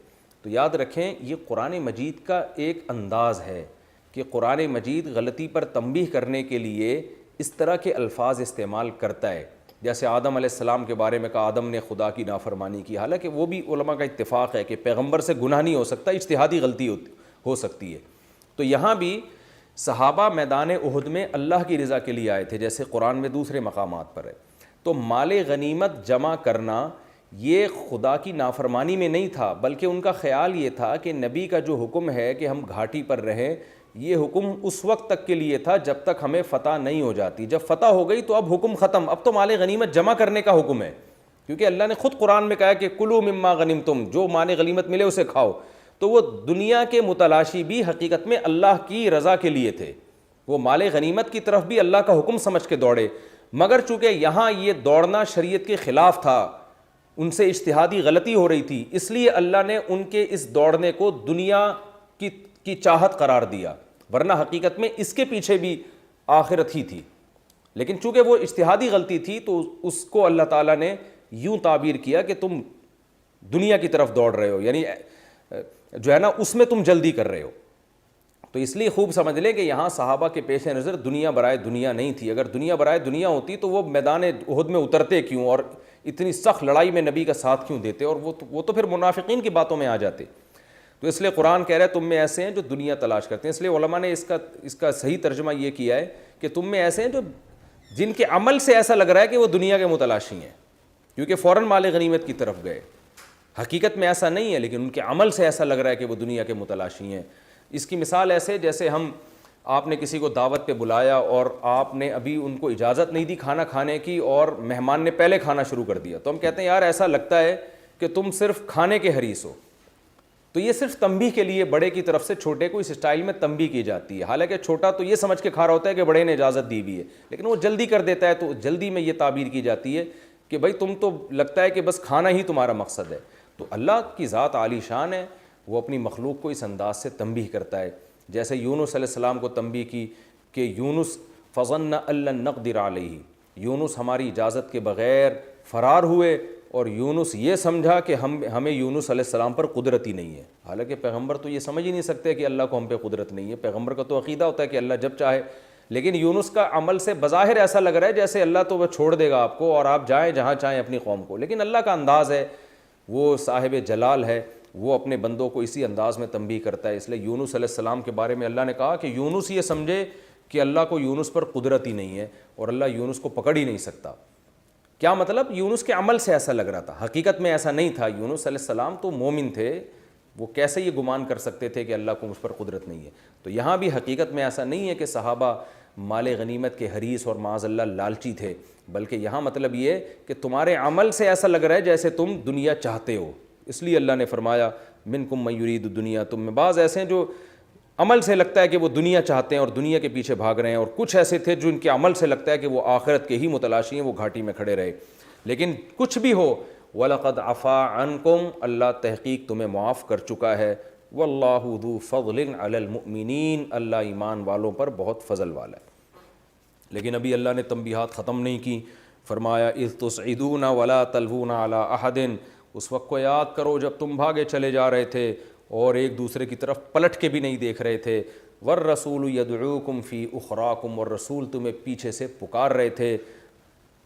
تو یاد رکھیں یہ قرآن مجید کا ایک انداز ہے کہ قرآن مجید غلطی پر تنبیہ کرنے کے لیے اس طرح کے الفاظ استعمال کرتا ہے. جیسے آدم علیہ السلام کے بارے میں کہا آدم نے خدا کی نافرمانی کی, حالانکہ وہ بھی علماء کا اتفاق ہے کہ پیغمبر سے گناہ نہیں ہو سکتا, اجتہادی غلطی ہو سکتی ہے. تو یہاں بھی صحابہ میدان احد میں اللہ کی رضا کے لیے آئے تھے, جیسے قرآن میں دوسرے مقامات پر ہے. تو مال غنیمت جمع کرنا یہ خدا کی نافرمانی میں نہیں تھا, بلکہ ان کا خیال یہ تھا کہ نبی کا جو حکم ہے کہ ہم گھاٹی پر رہیں, یہ حکم اس وقت تک کے لیے تھا جب تک ہمیں فتح نہیں ہو جاتی. جب فتح ہو گئی تو اب حکم ختم, اب تو مال غنیمت جمع کرنے کا حکم ہے, کیونکہ اللہ نے خود قرآن میں کہا کہ کلوا مما غنمتم, جو مال غنیمت ملے اسے کھاؤ. تو وہ دنیا کے متلاشی بھی حقیقت میں اللہ کی رضا کے لیے تھے, وہ مال غنیمت کی طرف بھی اللہ کا حکم سمجھ کے دوڑے, مگر چونکہ یہاں یہ دوڑنا شریعت کے خلاف تھا, ان سے اجتہادی غلطی ہو رہی تھی, اس لیے اللہ نے ان کے اس دوڑنے کو دنیا کی چاہت قرار دیا, ورنہ حقیقت میں اس کے پیچھے بھی آخرت ہی تھی. لیکن چونکہ وہ اجتہادی غلطی تھی تو اس کو اللہ تعالیٰ نے یوں تعبیر کیا کہ تم دنیا کی طرف دوڑ رہے ہو, یعنی جو ہے نا اس میں تم جلدی کر رہے ہو. تو اس لیے خوب سمجھ لیں کہ یہاں صحابہ کے پیش نظر دنیا برائے دنیا نہیں تھی. اگر دنیا برائے دنیا ہوتی تو وہ میدان احد میں اترتے کیوں, اور اتنی سخت لڑائی میں نبی کا ساتھ کیوں دیتے, اور وہ تو پھر منافقین کی باتوں میں آ جاتے. تو اس لیے قرآن کہہ رہا ہے تم میں ایسے ہیں جو دنیا تلاش کرتے ہیں. اس لیے علماء نے اس کا صحیح ترجمہ یہ کیا ہے کہ تم میں ایسے ہیں جو جن کے عمل سے ایسا لگ رہا ہے کہ وہ دنیا کے متلاشی ہیں, کیونکہ فوراً مال غنیمت کی طرف گئے. حقیقت میں ایسا نہیں ہے, لیکن ان کے عمل سے ایسا لگ رہا ہے کہ وہ دنیا کے متلاشی ہیں. اس کی مثال ایسے جیسے آپ نے کسی کو دعوت پہ بلایا اور آپ نے ابھی ان کو اجازت نہیں دی کھانا کھانے کی, اور مہمان نے پہلے کھانا شروع کر دیا, تو ہم کہتے ہیں یار ایسا لگتا ہے کہ تم صرف کھانے کے حریص ہو. تو یہ صرف تنبیہ کے لیے بڑے کی طرف سے چھوٹے کو اس اسٹائل میں تنبیہ کی جاتی ہے. حالانکہ چھوٹا تو یہ سمجھ کے کھا رہا ہوتا ہے کہ بڑے نے اجازت دی ہوئی ہے, لیکن وہ جلدی کر دیتا ہے, تو جلدی میں یہ تعبیر کی جاتی ہے کہ بھائی تم تو لگتا ہے کہ بس کھانا ہی تمہارا مقصد ہے. تو اللہ کی ذات عالی شان ہے, وہ اپنی مخلوق کو اس انداز سے تنبیہ کرتا ہے. جیسے یونس علیہ السلام کو تنبیہ کی کہ یونس فظن ان لن نقدر علیہ, یونس ہماری اجازت کے بغیر فرار ہوئے, اور یونس یہ سمجھا کہ ہمیں یونس علیہ السلام پر قدرت ہی نہیں ہے. حالانکہ پیغمبر تو یہ سمجھ ہی نہیں سکتے کہ اللہ کو ہم پہ قدرت نہیں ہے. پیغمبر کا تو عقیدہ ہوتا ہے کہ اللہ جب چاہے, لیکن یونس کا عمل سے بظاہر ایسا لگ رہا ہے جیسے اللہ تو وہ چھوڑ دے گا آپ کو اور آپ جائیں جہاں چاہیں اپنی قوم کو, لیکن اللہ کا انداز ہے, وہ صاحب جلال ہے, وہ اپنے بندوں کو اسی انداز میں تنبیہ کرتا ہے. اس لیے یونس علیہ السلام کے بارے میں اللہ نے کہا کہ یونس یہ سمجھے کہ اللہ کو یونس پر قدرت ہی نہیں ہے اور اللہ یونس کو پکڑ ہی نہیں سکتا. کیا مطلب؟ یونس کے عمل سے ایسا لگ رہا تھا, حقیقت میں ایسا نہیں تھا. یونس علیہ السلام تو مومن تھے, وہ کیسے یہ گمان کر سکتے تھے کہ اللہ کو مجھ پر قدرت نہیں ہے. تو یہاں بھی حقیقت میں ایسا نہیں ہے کہ صحابہ مال غنیمت کے حریص اور معاذ اللہ لالچی تھے, بلکہ یہاں مطلب یہ کہ تمہارے عمل سے ایسا لگ رہا ہے جیسے تم دنیا چاہتے ہو. اس لیے اللہ نے فرمایا منکم من یرید الدنیا, تم میں بعض ایسے ہیں جو عمل سے لگتا ہے کہ وہ دنیا چاہتے ہیں اور دنیا کے پیچھے بھاگ رہے ہیں, اور کچھ ایسے تھے جو ان کے عمل سے لگتا ہے کہ وہ آخرت کے ہی متلاشی ہیں, وہ گھاٹی میں کھڑے رہے. لیکن کچھ بھی ہو, وَلَقَدْ عَفَا عَنْكُمْ, اللہ تحقیق تمہیں معاف کر چکا ہے. وَاللَّهُ ذُو فَضْلٍ عَلَى الْمُؤْمِنِينَ, اللہ ایمان والوں پر بہت فضل والا ہے. لیکن ابھی اللہ نے تنبیہات ختم نہیں کی. فرمایا اِذْ تُصْعِدُونَ وَلَا تَلْوُونَ عَلَىٰ أَحَدٍ, اس وقت کو یاد کرو جب تم بھاگے چلے جا رہے تھے اور ایک دوسرے کی طرف پلٹ کے بھی نہیں دیکھ رہے تھے. وَالرَّسُولُ يَدْعُوكُمْ فِي أُخْرَاكُمْ, اور رسول تمہیں پیچھے سے پکار رہے تھے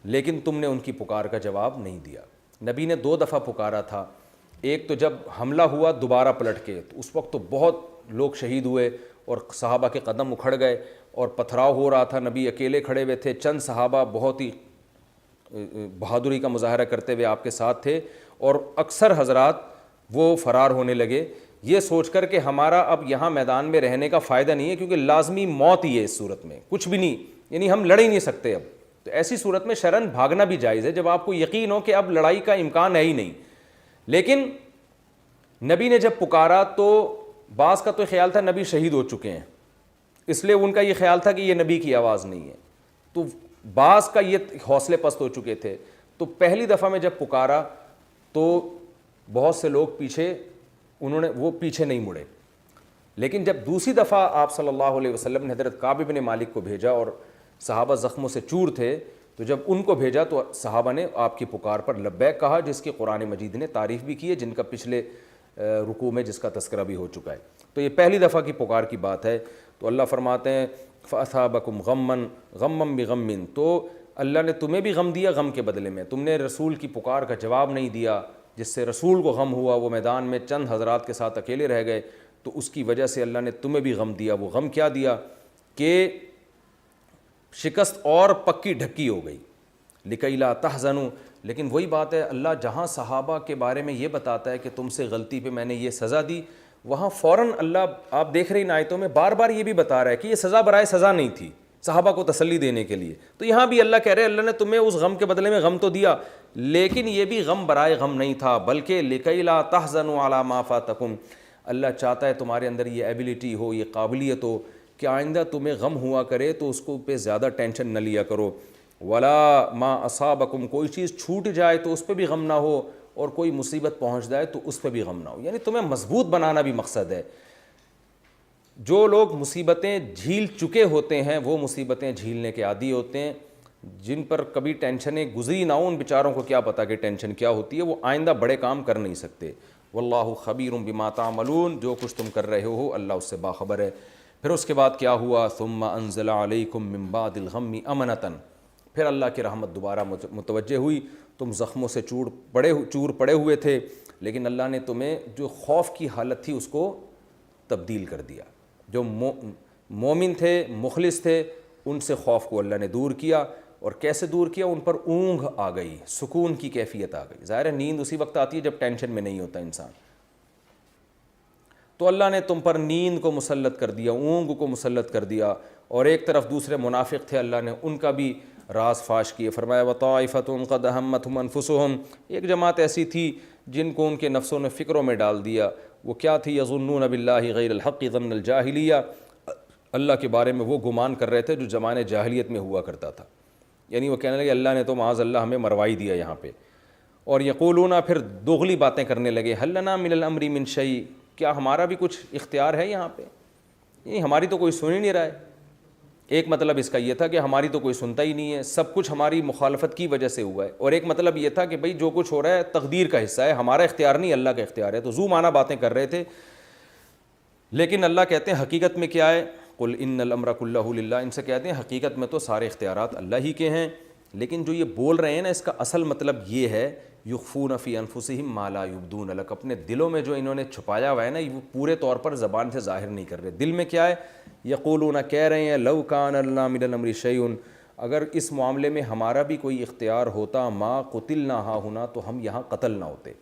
لیکن تم نے ان کی پکار کا جواب نہیں دیا. نبی نے 2 دفعہ پکارا تھا, ایک تو جب حملہ ہوا دوبارہ پلٹ کے, تو اس وقت تو بہت لوگ شہید ہوئے اور صحابہ کے قدم اکھڑ گئے اور پتھراؤ ہو رہا تھا. نبی اکیلے کھڑے ہوئے تھے, چند صحابہ بہت ہی بہادری کا مظاہرہ کرتے ہوئے آپ کے ساتھ تھے, اور اکثر حضرات وہ فرار ہونے لگے یہ سوچ کر کہ ہمارا اب یہاں میدان میں رہنے کا فائدہ نہیں ہے, کیونکہ لازمی موت ہی ہے اس صورت میں, کچھ بھی نہیں, یعنی ہم لڑ ہی نہیں سکتے اب. تو ایسی صورت میں شرن بھاگنا بھی جائز ہے جب آپ کو یقین ہو کہ اب لڑائی کا امکان ہے ہی نہیں. لیکن نبی نے جب پکارا تو بعض کا تو خیال تھا نبی شہید ہو چکے ہیں, اس لیے ان کا یہ خیال تھا کہ یہ نبی کی آواز نہیں ہے. تو بعض کا یہ حوصلے پست ہو چکے تھے. تو پہلی دفعہ میں جب پکارا تو بہت سے لوگ پیچھے, وہ پیچھے نہیں مڑے. لیکن جب دوسری دفعہ آپ صلی اللہ علیہ وسلم نے حضرت کعب بن مالک کو بھیجا اور صحابہ زخموں سے چور تھے, تو جب ان کو بھیجا تو صحابہ نے آپ کی پکار پر لبیک کہا, جس کی قرآن مجید نے تعریف بھی کی ہے, جن کا پچھلے رکوع میں جس کا تذکرہ بھی ہو چکا ہے. تو یہ پہلی دفعہ کی پکار کی بات ہے. تو اللہ فرماتے ہیں فَأَثَابَكُمْ غَمًّا غَمًّا بِغَمٍّ, تو اللہ نے تمہیں بھی غم دیا غم کے بدلے میں. تم نے رسول کی پکار کا جواب نہیں دیا, جس سے رسول کو غم ہوا, وہ میدان میں چند حضرات کے ساتھ اکیلے رہ گئے, تو اس کی وجہ سے اللہ نے تمہیں بھی غم دیا. وہ غم کیا دیا کہ شکست اور پکی ڈھکی ہو گئی. لِكَيْ لَا تَحْزَنُوا, لیکن وہی بات ہے, اللہ جہاں صحابہ کے بارے میں یہ بتاتا ہے کہ تم سے غلطی پہ میں نے یہ سزا دی, وہاں فوراً اللہ آپ دیکھ رہے ان آیتوں میں بار بار یہ بھی بتا رہا ہے کہ یہ سزا برائے سزا نہیں تھی, صحابہ کو تسلی دینے کے لیے. تو یہاں بھی اللہ کہہ رہے اللہ نے تمہیں اس غم کے بدلے میں غم تو دیا, لیکن یہ بھی غم برائے غم نہیں تھا, بلکہ لِكَيْ لَا تَحْزَنُوا عَلَىٰ مَا فَاتَكُمْ, اللہ چاہتا ہے تمہارے اندر یہ ایبیلٹی ہو, یہ قابلیت ہو کہ آئندہ تمہیں غم ہوا کرے تو اس کو پہ زیادہ ٹینشن نہ لیا کرو. وَلَا مَا أَصَابَكُمْ, کوئی چیز چھوٹ جائے تو اس پہ بھی غم نہ ہو, اور کوئی مصیبت پہنچ جائے تو اس پہ بھی غم نہ ہو. یعنی تمہیں مضبوط بنانا بھی مقصد ہے. جو لوگ مصیبتیں جھیل چکے ہوتے ہیں وہ مصیبتیں جھیلنے کے عادی ہوتے ہیں. جن پر کبھی ٹینشنیں گزری نہ ہوں ان بیچاروں کو کیا پتہ کہ ٹینشن کیا ہوتی ہے, وہ آئندہ بڑے کام کر نہیں سکتے. واللہ خبیر بما تعملون, جو کچھ تم کر رہے ہو اللہ اس سے باخبر ہے. پھر اس کے بعد کیا ہوا, ثم انزل علیکم من بعد الغم امنۃ, پھر اللہ کی رحمت دوبارہ متوجہ ہوئی. تم زخموں سے چور پڑے ہوئے تھے, لیکن اللہ نے تمہیں جو خوف کی حالت تھی اس کو تبدیل کر دیا. جو مومن تھے, مخلص تھے, ان سے خوف کو اللہ نے دور کیا. اور کیسے دور کیا, ان پر اونگ آ گئی, سکون کی کیفیت آ گئی. ظاہر ہے نیند اسی وقت آتی ہے جب ٹینشن میں نہیں ہوتا انسان. تو اللہ نے تم پر نیند کو مسلط کر دیا, اونگ کو مسلط کر دیا. اور ایک طرف دوسرے منافق تھے, اللہ نے ان کا بھی راز فاش کیے. فرمایا وَطَائِفَةٌ قَدْ أَهَمَّتْهُمْ أَنفُسُهُمْ, ایک جماعت ایسی تھی جن کو ان کے نفسوں نے فکروں میں ڈال دیا. وہ کیا تھی, يَظُنُّونَ بِاللَّهِ غَيْرَ الْحَقِّ ظَنَّ الْجَاهِلِيَّةِ, اللہ کے بارے میں وہ گمان کر رہے تھے جو زمانے جاہلیت میں ہوا کرتا تھا. یعنی وہ کہنے لگے اللہ نے تو معاذ اللہ ہمیں مروائی دیا یہاں پہ. اور یقولون پھر دوغلی باتیں کرنے لگے حل لنا من الامر من شیء, کیا ہمارا بھی کچھ اختیار ہے یہاں پہ, یعنی ہماری تو کوئی سن ہی نہیں رہا ہے. ایک مطلب اس کا یہ تھا کہ ہماری تو کوئی سنتا ہی نہیں ہے, سب کچھ ہماری مخالفت کی وجہ سے ہوا ہے. اور ایک مطلب یہ تھا کہ بھئی جو کچھ ہو رہا ہے تقدیر کا حصہ ہے, ہمارا اختیار نہیں اللہ کا اختیار ہے. تو زو معنی باتیں کر رہے تھے. لیکن اللہ کہتے ہیں حقیقت میں کیا ہے, قل ان الامر کلہ للہ, ان سے کہتے ہیں حقیقت میں تو سارے اختیارات اللہ ہی کے ہیں. لیکن جو یہ بول رہے ہیں نا, اس کا اصل مطلب یہ ہے یخفون فی انفسہم ما لا یبدون لک, اپنے دلوں میں جو انہوں نے چھپایا ہوا ہے نا وہ پورے طور پر زبان سے ظاہر نہیں کر رہے. دل میں کیا ہے, یقولون کہہ رہے ہیں لو کان لنا من الامر شیء, اگر اس معاملے میں ہمارا بھی کوئی اختیار ہوتا ما قتلنا ہا ہونا, تو ہم یہاں قتل نہ ہوتے.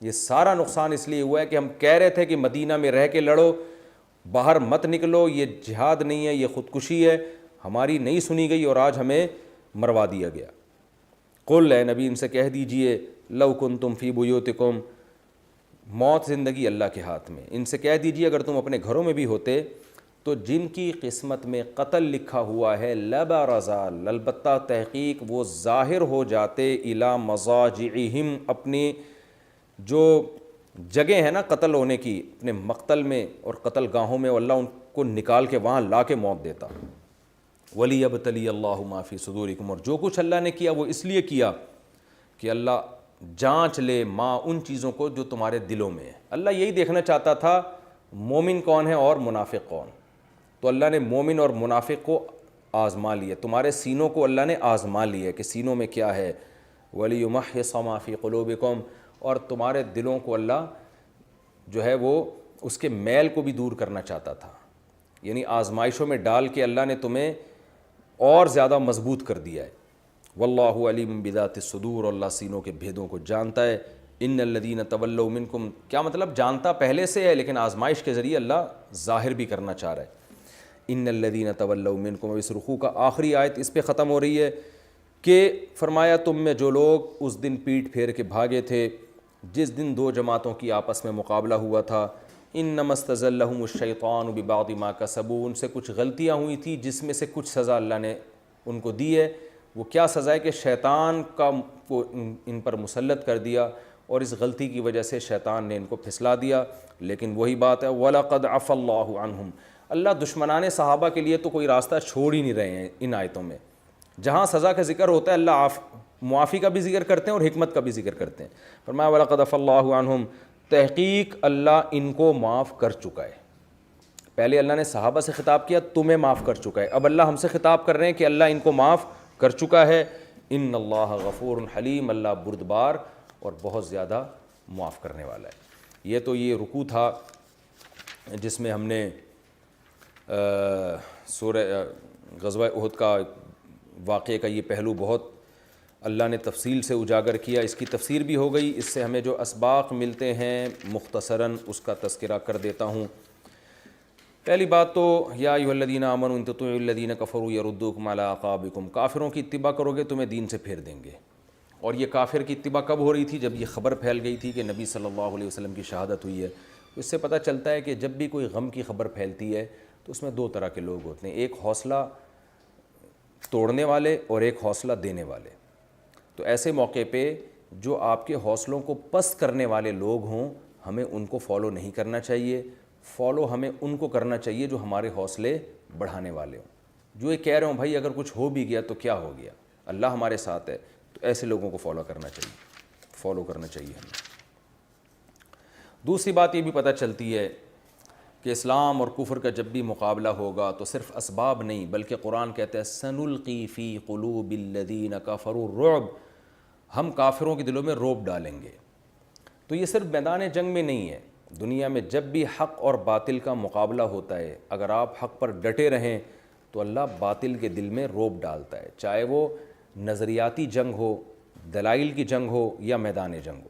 یہ سارا نقصان اس لیے ہوا ہے کہ ہم کہہ رہے تھے کہ مدینہ میں رہ کے لڑو, باہر مت نکلو, یہ جہاد نہیں ہے, یہ خودکشی ہے. ہماری نہیں سنی گئی اور آج ہمیں مروا دیا گیا. قل, اے نبی ان سے کہہ دیجئے لو کنتم فی بیوتکم, موت زندگی اللہ کے ہاتھ میں. ان سے کہہ دیجئے اگر تم اپنے گھروں میں بھی ہوتے تو جن کی قسمت میں قتل لکھا ہوا ہے لبرزا, البتہ تحقیق وہ ظاہر ہو جاتے, الی مضاجعہم, اپنی جو جگہ ہے نا قتل ہونے کی, اپنے مقتل میں اور قتل گاہوں میں, اللہ ان کو نکال کے وہاں لا کے موت دیتا. وَلِيَبْتَلِيَ اللَّهُ مَا فِي صُدُورِكُمْ, اور جو کچھ اللہ نے کیا وہ اس لیے کیا کہ اللہ جانچ لے ماں ان چیزوں کو جو تمہارے دلوں میں ہے. اللہ یہی دیکھنا چاہتا تھا مومن کون ہے اور منافق کون. تو اللہ نے مومن اور منافق کو آزما لیا, تمہارے سینوں کو اللہ نے آزما لیا کہ سینوں میں کیا ہے. وَلِيُمَحِّصَ مَا فِي قُلُوبِكُمْ, اور تمہارے دلوں کو اللہ جو ہے وہ اس کے میل کو بھی دور کرنا چاہتا تھا. یعنی آزمائشوں میں ڈال کے اللہ نے تمہیں اور زیادہ مضبوط کر دیا ہے. واللہ علیم بذات الصدور, اللہ سینوں کے بھیدوں کو جانتا ہے. ان الذین تولوا منکم, کیا مطلب جانتا پہلے سے ہے لیکن آزمائش کے ذریعے اللہ ظاہر بھی کرنا چاہ رہا ہے. ان الذین تولوا منکم, اس رکوع کا آخری آیت اس پہ ختم ہو رہی ہے کہ فرمایا تم میں جو لوگ اس دن پیٹ پھیر کے بھاگے تھے جس دن دو جماعتوں کی آپس میں مقابلہ ہوا تھا. انما استزلهم الشیطان ببعض ما کسبوا, ان سے کچھ غلطیاں ہوئی تھی جس میں سے کچھ سزا اللہ نے ان کو دی ہے. وہ کیا سزا ہے کہ شیطان کو ان پر مسلط کر دیا اور اس غلطی کی وجہ سے شیطان نے ان کو پھسلا دیا. لیکن وہی بات ہے وَلَقَدْ عَفَى اللَّهُ عَنْهُمْ, اللہ دشمنان صحابہ کے لیے تو کوئی راستہ چھوڑ ہی نہیں رہے ہیں ان آیتوں میں. جہاں سزا کا ذکر ہوتا ہے اللہ معافی کا بھی ذکر کرتے ہیں اور حکمت کا بھی ذکر کرتے ہیں. فرمایا وَلَقَدْ عَفَى اللَّهُ عَنْهُمْ, تحقیق اللہ ان کو معاف کر چکا ہے. پہلے اللہ نے صحابہ سے خطاب کیا تمہیں معاف کر چکا ہے, اب اللہ ہم سے خطاب کر رہے ہیں کہ اللہ ان کو معاف کر چکا ہے. ان اللہ غفور حلیم, اللہ بردبار اور بہت زیادہ معاف کرنے والا ہے. یہ رکوع تھا جس میں ہم نے سورہ غزوہ احد کا واقعے کا یہ پہلو بہت اللہ نے تفصیل سے اجاگر کیا. اس کی تفسیر بھی ہو گئی, اس سے ہمیں جو اسباق ملتے ہیں مختصراً اس کا تذکرہ کر دیتا ہوں. پہلی بات تو یا ایھا الذین آمنوا ان تطیعوا الذین کفروا یردوکم علی اعقابکم, کافروں کی اتباع کرو گے تمہیں دین سے پھیر دیں گے. اور یہ کافر کی اتباع کب ہو رہی تھی؟ جب یہ خبر پھیل گئی تھی کہ نبی صلی اللہ علیہ وسلم کی شہادت ہوئی ہے. اس سے پتہ چلتا ہے کہ جب بھی کوئی غم کی خبر پھیلتی ہے تو اس میں دو طرح کے لوگ ہوتے ہیں, ایک حوصلہ توڑنے والے اور ایک حوصلہ دینے والے. تو ایسے موقع پہ جو آپ کے حوصلوں کو پست کرنے والے لوگ ہوں ہمیں ان کو فالو نہیں کرنا چاہیے. فالو ہمیں ان کو کرنا چاہیے جو ہمارے حوصلے بڑھانے والے ہوں, جو یہ کہہ رہے ہوں بھائی اگر کچھ ہو بھی گیا تو کیا ہو گیا, اللہ ہمارے ساتھ ہے. تو ایسے لوگوں کو فالو کرنا چاہیے ہمیں. دوسری بات یہ بھی پتہ چلتی ہے کہ اسلام اور کفر کا جب بھی مقابلہ ہوگا تو صرف اسباب نہیں بلکہ قرآن کہتا ہے سنلقی فی قلوب الذین کفروا الرعب, ہم کافروں کے دلوں میں رعب ڈالیں گے. تو یہ صرف میدان جنگ میں نہیں ہے, دنیا میں جب بھی حق اور باطل کا مقابلہ ہوتا ہے اگر آپ حق پر ڈٹے رہیں تو اللہ باطل کے دل میں رعب ڈالتا ہے, چاہے وہ نظریاتی جنگ ہو, دلائل کی جنگ ہو یا میدان جنگ ہو.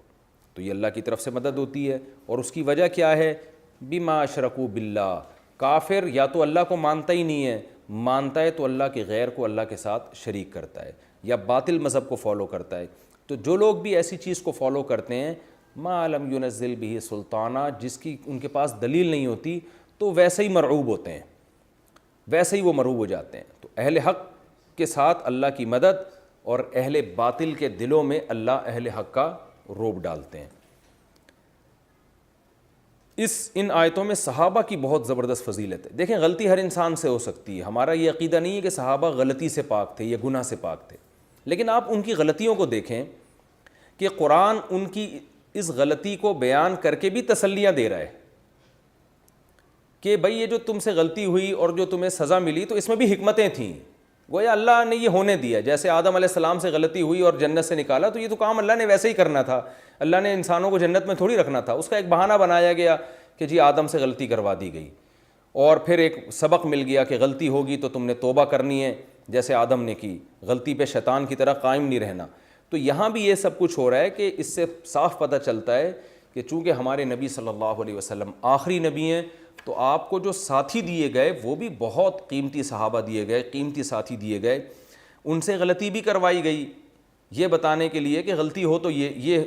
تو یہ اللہ کی طرف سے مدد ہوتی ہے. اور اس کی وجہ کیا ہے؟ بما اشرکوا باللہ, کافر یا تو اللہ کو مانتا ہی نہیں ہے, مانتا ہے تو اللہ کے غیر کو اللہ کے ساتھ شریک کرتا ہے یا باطل مذہب کو فالو کرتا ہے. تو جو لوگ بھی ایسی چیز کو فالو کرتے ہیں ما لم ینزل بہ سلطانہ, جس کی ان کے پاس دلیل نہیں ہوتی, تو ویسے ہی مرعوب ہوتے ہیں, ویسے ہی وہ مرعوب ہو جاتے ہیں. تو اہل حق کے ساتھ اللہ کی مدد اور اہل باطل کے دلوں میں اللہ اہل حق کا رعب ڈالتے ہیں۔ ان آیتوں میں صحابہ کی بہت زبردست فضیلت ہے۔ دیکھیں غلطی ہر انسان سے ہو سکتی ہے، ہمارا یہ عقیدہ نہیں ہے کہ صحابہ غلطی سے پاک تھے یا گناہ سے پاک تھے، لیکن آپ ان کی غلطیوں کو دیکھیں کہ قرآن ان کی اس غلطی کو بیان کر کے بھی تسلیاں دے رہا ہے کہ بھئی یہ جو تم سے غلطی ہوئی اور جو تمہیں سزا ملی تو اس میں بھی حکمتیں تھیں، گویا اللہ نے یہ ہونے دیا۔ جیسے آدم علیہ السلام سے غلطی ہوئی اور جنت سے نکالا تو یہ تو کام اللہ نے ویسے ہی کرنا تھا، اللہ نے انسانوں کو جنت میں تھوڑی رکھنا تھا، اس کا ایک بہانہ بنایا گیا کہ جی آدم سے غلطی کروا دی گئی، اور پھر ایک سبق مل گیا کہ غلطی ہوگی تو تم نے توبہ کرنی ہے جیسے آدم نے کی، غلطی پہ شیطان کی طرح قائم نہیں رہنا۔ تو یہاں بھی یہ سب کچھ ہو رہا ہے کہ اس سے صاف پتہ چلتا ہے کہ چونکہ ہمارے نبی صلی اللہ علیہ وسلم آخری نبی ہیں تو آپ کو جو ساتھی دیے گئے وہ بھی بہت قیمتی صحابہ دیے گئے، قیمتی ساتھی دیے گئے، ان سے غلطی بھی کروائی گئی یہ بتانے کے لیے کہ غلطی ہو تو یہ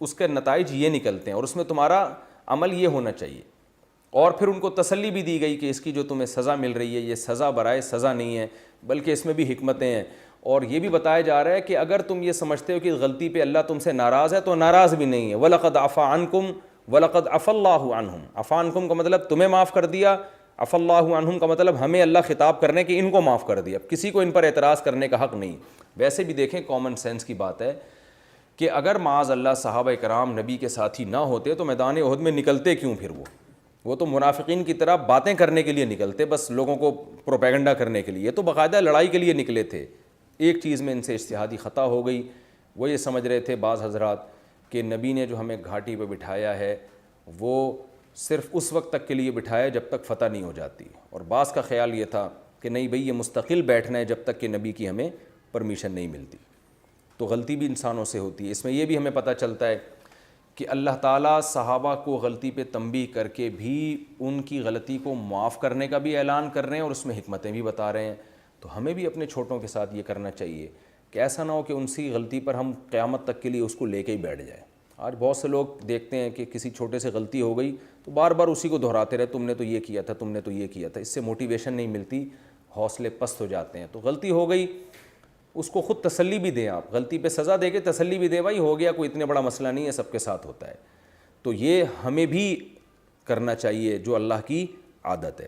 اس کے نتائج یہ نکلتے ہیں اور اس میں تمہارا عمل یہ ہونا چاہیے۔ اور پھر ان کو تسلی بھی دی گئی کہ اس کی جو تمہیں سزا مل رہی ہے یہ سزا برائے سزا نہیں ہے بلکہ اس میں بھی حکمتیں ہیں، اور یہ بھی بتایا جا رہا ہے کہ اگر تم یہ سمجھتے ہو کہ غلطی پہ اللہ تم سے ناراض ہے تو ناراض بھی نہیں ہے۔ وَلَقَدْ عَفَا عَنْكُمْ وَلَقَدْ عَفَا اللَّهُ عَنْهُمْ، عَفَا عَنْكُمْ کا مطلب تمہیں معاف کر دیا، عَفَا اللَّهُ عَنْهُمْ کا مطلب ہمیں اللہ خطاب کرنے کہ ان کو معاف کر دیا، کسی کو ان پر اعتراض کرنے کا حق نہیں۔ ویسے بھی دیکھیں کامن سینس کی بات ہے کہ اگر معاذ اللہ صحابہ کرام نبی کے ساتھی نہ ہوتے تو میدان احد میں نکلتے کیوں؟ پھر وہ تو منافقین کی طرح باتیں کرنے کے لیے نکلتے، بس لوگوں کو پروپیگنڈا کرنے کے لیے، تو باقاعدہ لڑائی کے لیے نکلے تھے۔ ایک چیز میں ان سے اجتہادی خطا ہو گئی، وہ یہ سمجھ رہے تھے بعض حضرات کہ نبی نے جو ہمیں گھاٹی پہ بٹھایا ہے وہ صرف اس وقت تک کے لیے بٹھایا جب تک فتح نہیں ہو جاتی، اور بعض کا خیال یہ تھا کہ نہیں بھئی یہ مستقل بیٹھنا ہے جب تک کہ نبی کی ہمیں پرمیشن نہیں ملتی۔ تو غلطی بھی انسانوں سے ہوتی ہے۔ اس میں یہ بھی ہمیں پتہ چلتا ہے کہ اللہ تعالیٰ صحابہ کو غلطی پہ تنبیہ کر کے بھی ان کی غلطی کو معاف کرنے کا بھی اعلان کر رہے ہیں اور اس میں حکمتیں بھی بتا رہے ہیں۔ تو ہمیں بھی اپنے چھوٹوں کے ساتھ یہ کرنا چاہیے کہ ایسا نہ ہو کہ ان سی غلطی پر ہم قیامت تک کے لیے اس کو لے کے ہی بیٹھ جائیں۔ آج بہت سے لوگ دیکھتے ہیں کہ کسی چھوٹے سے غلطی ہو گئی تو بار بار اسی کو دہراتے رہے، تم نے تو یہ کیا تھا، تم نے تو یہ کیا تھا، اس سے موٹیویشن نہیں ملتی، حوصلے پست ہو جاتے ہیں۔ تو غلطی ہو گئی اس کو خود تسلی بھی دیں، آپ غلطی پہ سزا دے کے تسلی بھی دیں، بھائی ہو گیا، کوئی اتنے بڑا مسئلہ نہیں ہے، سب کے ساتھ ہوتا ہے۔ تو یہ ہمیں بھی کرنا چاہیے جو اللہ کی عادت ہے۔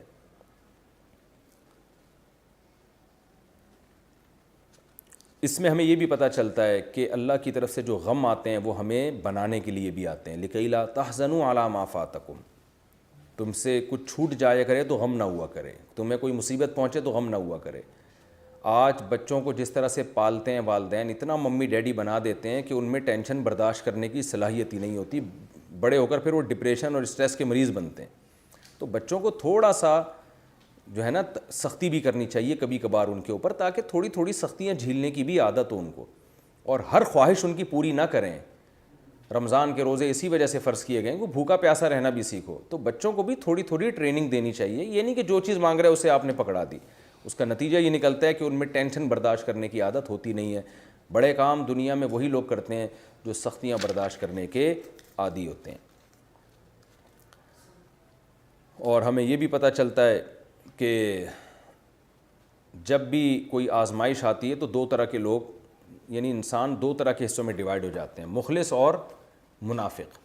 اس میں ہمیں یہ بھی پتہ چلتا ہے کہ اللہ کی طرف سے جو غم آتے ہیں وہ ہمیں بنانے کے لیے بھی آتے ہیں۔ لِكَيْ لَا تَحْزَنُوا عَلَىٰ مَا فَاتَكُمْ، تم سے کچھ چھوٹ جایا کرے تو غم نہ ہوا کرے، تمہیں کوئی مصیبت پہنچے تو غم نہ ہوا کرے۔ آج بچوں کو جس طرح سے پالتے ہیں والدین، اتنا ممی ڈیڈی بنا دیتے ہیں کہ ان میں ٹینشن برداشت کرنے کی صلاحیت ہی نہیں ہوتی، بڑے ہو کر پھر وہ ڈپریشن اور اسٹریس کے مریض بنتے ہیں۔ تو بچوں کو تھوڑا سا جو ہے نا سختی بھی کرنی چاہیے کبھی کبھار ان کے اوپر، تاکہ تھوڑی تھوڑی سختیاں جھیلنے کی بھی عادت ہو ان کو، اور ہر خواہش ان کی پوری نہ کریں۔ رمضان کے روزے اسی وجہ سے فرض کیے گئے کہ بھوکا پیاسا رہنا بھی سیکھو، تو بچوں کو بھی تھوڑی تھوڑی ٹریننگ دینی چاہیے۔ یہ نہیں کہ جو چیز مانگ رہے اسے آپ نے پکڑا دی، اس کا نتیجہ یہ نکلتا ہے کہ ان میں ٹینشن برداشت کرنے کی عادت ہوتی نہیں ہے۔ بڑے کام دنیا میں وہی لوگ کرتے ہیں جو سختیاں برداشت کرنے کے عادی ہوتے ہیں۔ اور ہمیں یہ بھی پتہ چلتا ہے کہ جب بھی کوئی آزمائش آتی ہے تو دو طرح کے لوگ، یعنی انسان دو طرح کے حصوں میں ڈیوائیڈ ہو جاتے ہیں، مخلص اور منافق۔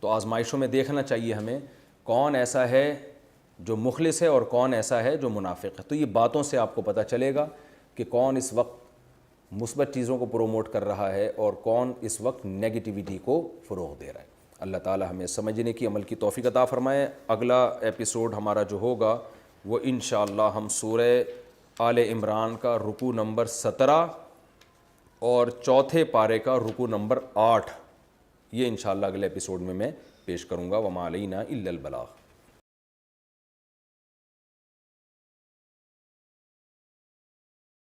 تو آزمائشوں میں دیکھنا چاہیے ہمیں کون ایسا ہے جو مخلص ہے اور کون ایسا ہے جو منافق ہے۔ تو یہ باتوں سے آپ کو پتہ چلے گا کہ کون اس وقت مثبت چیزوں کو پروموٹ کر رہا ہے اور کون اس وقت نیگیٹیوٹی کو فروغ دے رہا ہے۔ اللہ تعالی ہمیں سمجھنے کی، عمل کی توفیق عطا فرمائے۔ اگلا ایپیسوڈ ہمارا جو ہوگا وہ انشاءاللہ ہم سورہ آل عمران کا رکوع نمبر 17 اور چوتھے پارے کا رکوع نمبر 8، یہ انشاءاللہ اگلے ایپیسوڈ میں پیش کروں گا۔ وما علینا الا البلاغ۔